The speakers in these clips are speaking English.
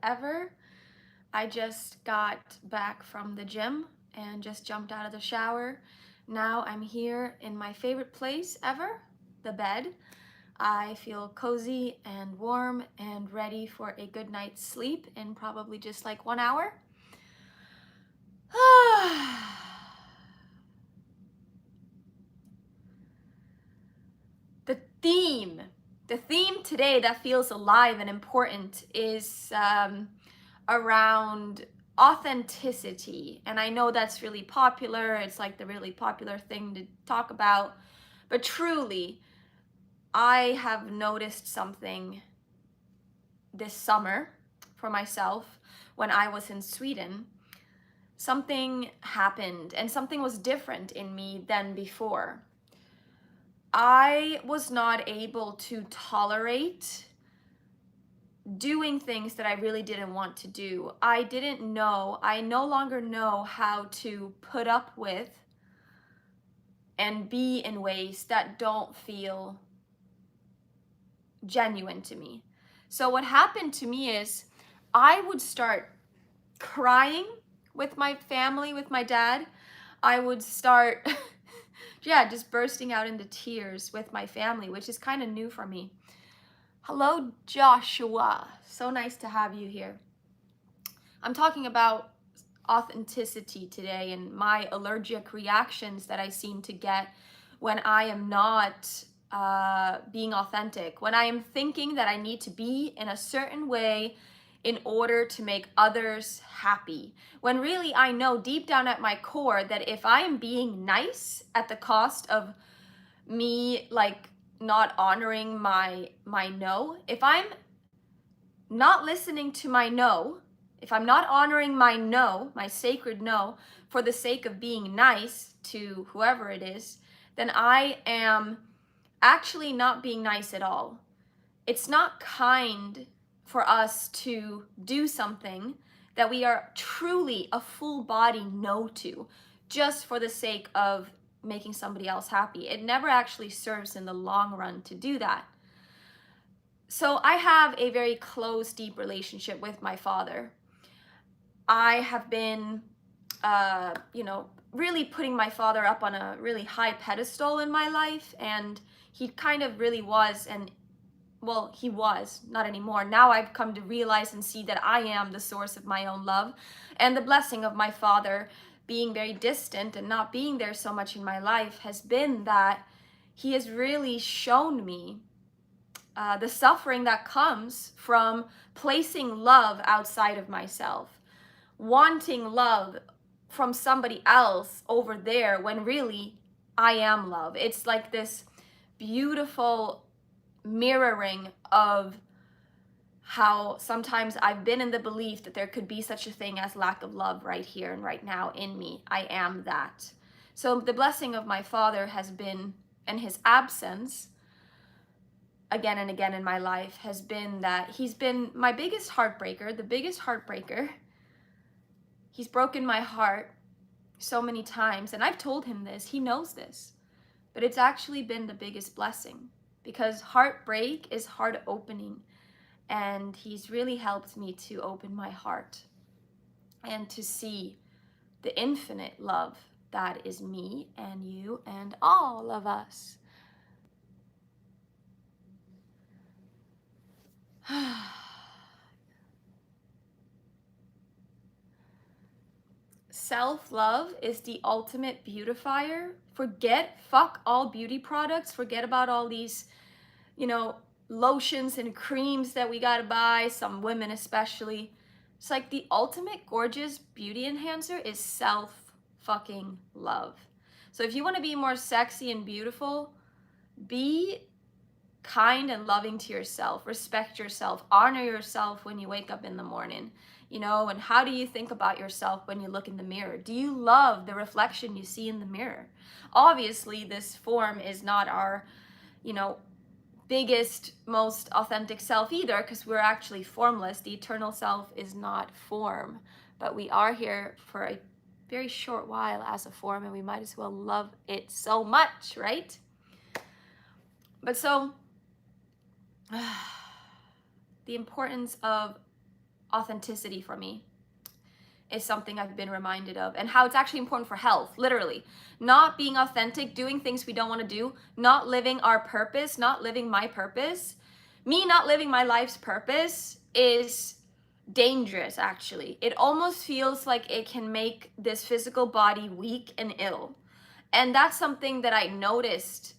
ever. I just got back from the gym and just jumped out of the shower. Now I'm here in my favorite place ever, the bed. I feel cozy and warm and ready for a good night's sleep in probably just like 1 hour. The theme, the theme today that feels alive and important is around authenticity. And I know that's really popular. It's like the really popular thing to talk about. But truly, I have noticed something this summer for myself when I was in Sweden. Something happened and something was different in me than before. I was not able to tolerate doing things that I really didn't want to do. I no longer know how to put up with and be in ways that don't feel genuine to me. So what happened to me is I would start crying with my family, with my dad. I would start just bursting out into tears with my family, which is kind of new for me. Hello, Joshua. So nice to have you here. I'm talking about authenticity today and my allergic reactions that I seem to get when I am not being authentic, when I am thinking that I need to be in a certain way in order to make others happy. When really I know deep down at my core that if I am being nice at the cost of me like not honoring my no, if I'm not listening to my no, if I'm not honoring my no, my sacred no, for the sake of being nice to whoever it is, then I am actually not being nice at all. It's not kind for us to do something that we are truly a full body no to, just for the sake of making somebody else happy. It never actually serves in the long run to do that. So I have a very close, deep relationship with my father. I have been, really putting my father up on a really high pedestal in my life, and he kind of really was, and well, he was, not anymore. Now I've come to realize and see that I am the source of my own love, and the blessing of my father being very distant and not being there so much in my life has been that he has really shown me the suffering that comes from placing love outside of myself, wanting love from somebody else over there when really I am love. It's like this beautiful mirroring of how sometimes I've been in the belief that there could be such a thing as lack of love right here and right now in me. I am that. So the blessing of my father has been, and his absence again and again in my life, has been that he's been my biggest heartbreaker, the biggest heartbreaker. He's broken my heart so many times, and I've told him this, he knows this, but it's actually been the biggest blessing because heartbreak is heart opening, and he's really helped me to open my heart and to see the infinite love that is me and you and all of us. Self-love is the ultimate beautifier. Fuck all beauty products. Forget about all these, lotions and creams that we gotta buy, some women especially. It's like the ultimate gorgeous beauty enhancer is self-fucking love. So if you wanna be more sexy and beautiful, be kind and loving to yourself, respect yourself, honor yourself when you wake up in the morning, and how do you think about yourself when you look in the mirror? Do you love the reflection you see in the mirror? Obviously, this form is not our, biggest, most authentic self either, because we're actually formless. The eternal self is not form, but we are here for a very short while as a form, and we might as well love it so much, right? But so the importance of authenticity for me is something I've been reminded of, and how it's actually important for health, literally. Not being authentic, doing things we don't want to do, not living our purpose, not living my purpose, me not living my life's purpose is dangerous, actually. It almost feels like it can make this physical body weak and ill. And that's something that I noticed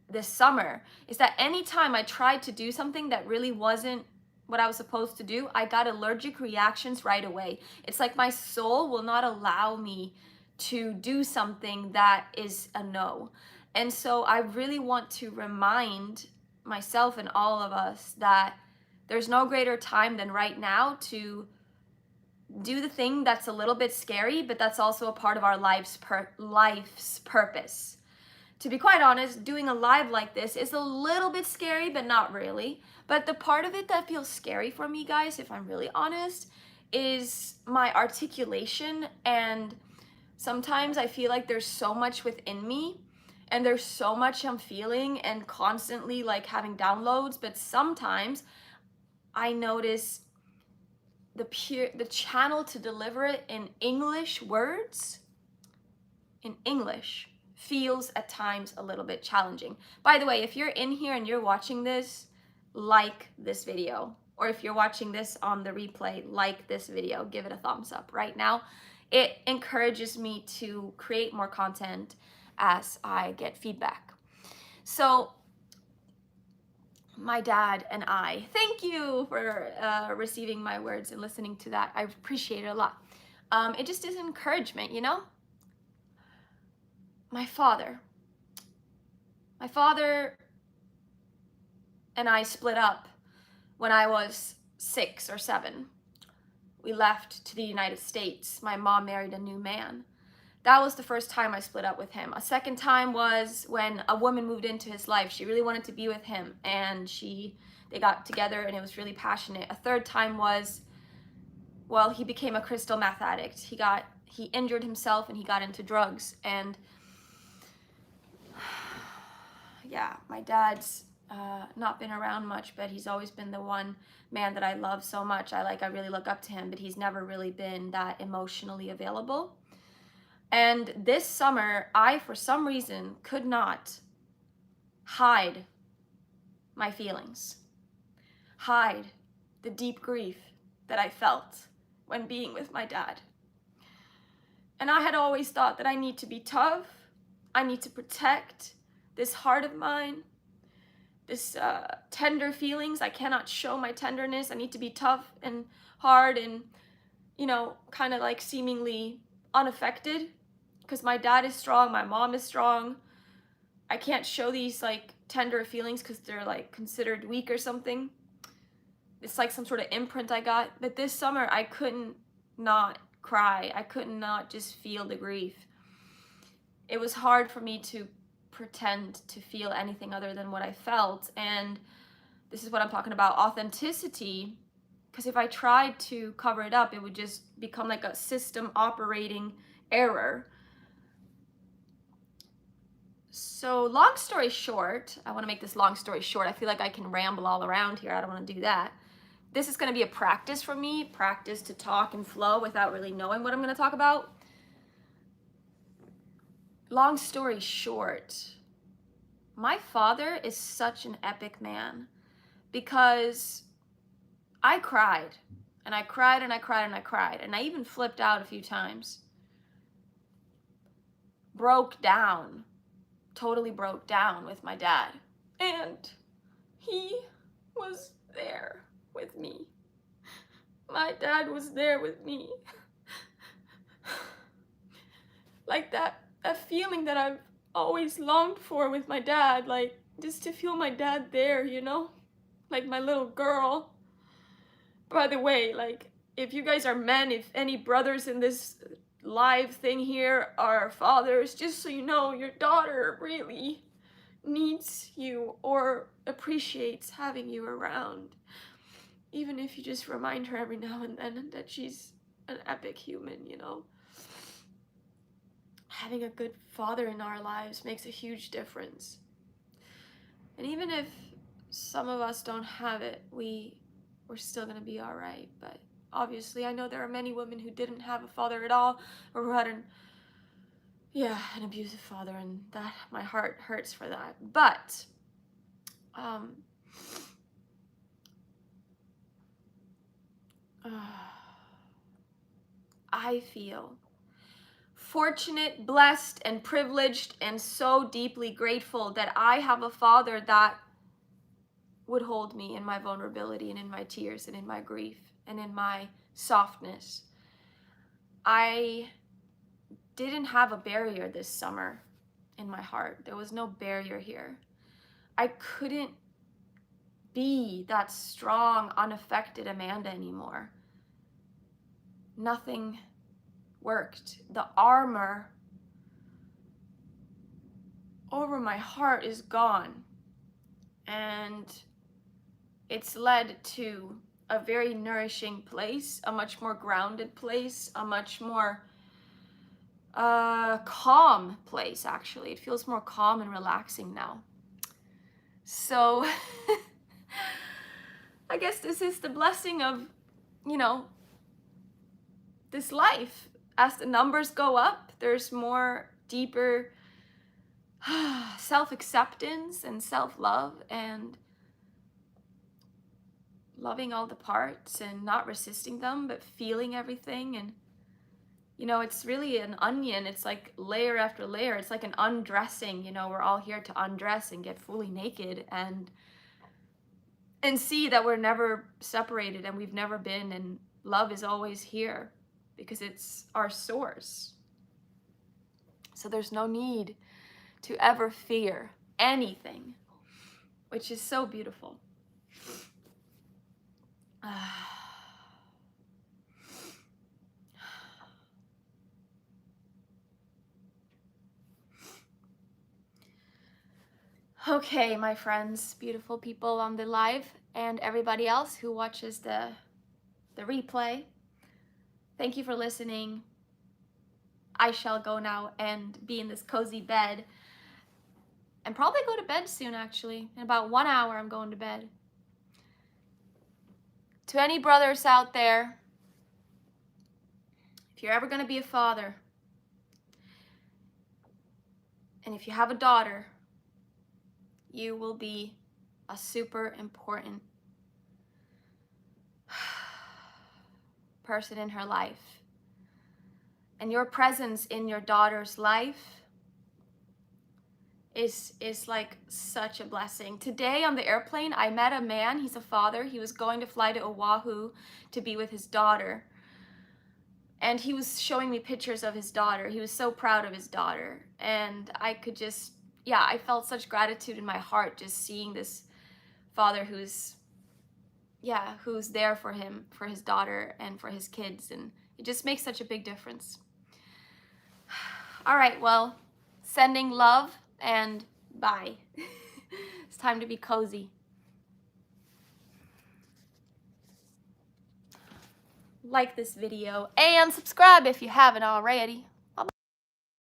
this summer, is that anytime I tried to do something that really wasn't what I was supposed to do, I got allergic reactions right away. It's like my soul will not allow me to do something that is a no. And so I really want to remind myself and all of us that there's no greater time than right now to do the thing that's a little bit scary, but that's also a part of our life's purpose. To be quite honest, doing a live like this is a little bit scary, but not really. But the part of it that feels scary for me, guys, if I'm really honest, is my articulation. And sometimes I feel like there's so much within me and there's so much I'm feeling and constantly like having downloads, but sometimes I notice the channel to deliver it in English words, in English, feels at times a little bit challenging. By the way, if you're in here and you're watching this, like this video. Or if you're watching this on the replay, like this video, give it a thumbs up right now. It encourages me to create more content as I get feedback. So my dad and I, thank you for receiving my words and listening to that. I appreciate it a lot. It just is encouragement, you know? My father and I split up when I was 6 or 7. We left to the United States. My mom married a new man. That was the first time I split up with him. A second time was when a woman moved into his life. She really wanted to be with him, and they got together, and it was really passionate. A third time was, well, he became a crystal meth addict. He injured himself and he got into drugs. And yeah, my dad's not been around much, but he's always been the one man that I love so much. I really look up to him, but he's never really been that emotionally available. And this summer, I, for some reason, could not hide my feelings, hide the deep grief that I felt when being with my dad. And I had always thought that I need to be tough. I need to protect this heart of mine, this tender feelings. I cannot show my tenderness. I need to be tough and hard and, you know, kind of like seemingly unaffected, because my dad is strong, my mom is strong. I can't show these like tender feelings because they're like considered weak or something. It's like some sort of imprint I got. But this summer I couldn't not cry. I could not just feel the grief. It was hard for me to pretend to feel anything other than what I felt. And this is what I'm talking about, authenticity. Because if I tried to cover it up, it would just become like a system operating error. So long story short, I want to make this long story short. I feel like I can ramble all around here. I don't want to do that. This is going to be a practice for me, practice to talk and flow without really knowing what I'm going to talk about. Long story short, my father is such an epic man because I cried and I cried and I cried and I cried, and I even flipped out a few times. Broke down, totally broke down with my dad. And he was there with me. My dad was there with me. Like that feeling that I've always longed for with my dad, like just to feel my dad there, you know? Like my little girl. By the way, like if you guys are men, if any brothers in this live thing here are fathers, just so you know, your daughter really needs you or appreciates having you around. Even if you just remind her every now and then that she's an epic human, you know? Having a good father in our lives makes a huge difference. And even if some of us don't have it, we we're still gonna be all right. But obviously, I know there are many women who didn't have a father at all, or who had an abusive father, and that my heart hurts for that. But I feel fortunate, blessed, and privileged, and so deeply grateful that I have a father that would hold me in my vulnerability and in my tears and in my grief and in my softness. I didn't have a barrier this summer in my heart. There was no barrier here. I couldn't be that strong, unaffected Amanda anymore. Nothing worked. The armor over my heart is gone. And it's led to a very nourishing place, a much more grounded place, a much more calm place, actually. It feels more calm and relaxing now. So I guess this is the blessing of, this life. As the numbers go up, there's more deeper self-acceptance and self-love and loving all the parts and not resisting them, but feeling everything. And it's really an onion. It's like layer after layer. It's like an undressing. We're all here to undress and get fully naked and see that we're never separated and we've never been, and love is always here because it's our source. So there's no need to ever fear anything, which is so beautiful. Okay, my friends, beautiful people on the live, and everybody else who watches the replay, thank you for listening. I shall go now and be in this cozy bed and probably go to bed soon, actually. In about 1 hour, I'm going to bed. To any brothers out there, if you're ever going to be a father, and if you have a daughter, you will be a super important person in her life. And your presence in your daughter's life is like such a blessing. Today on the airplane, I met a man. He's a father. He was going to fly to Oahu to be with his daughter. And he was showing me pictures of his daughter. He was so proud of his daughter. And I could just, I felt such gratitude in my heart just seeing this father who's there for him, for his daughter, and for his kids. And it just makes such a big difference. All right, well, sending love and bye. It's time to be cozy. Like this video and subscribe if you haven't already.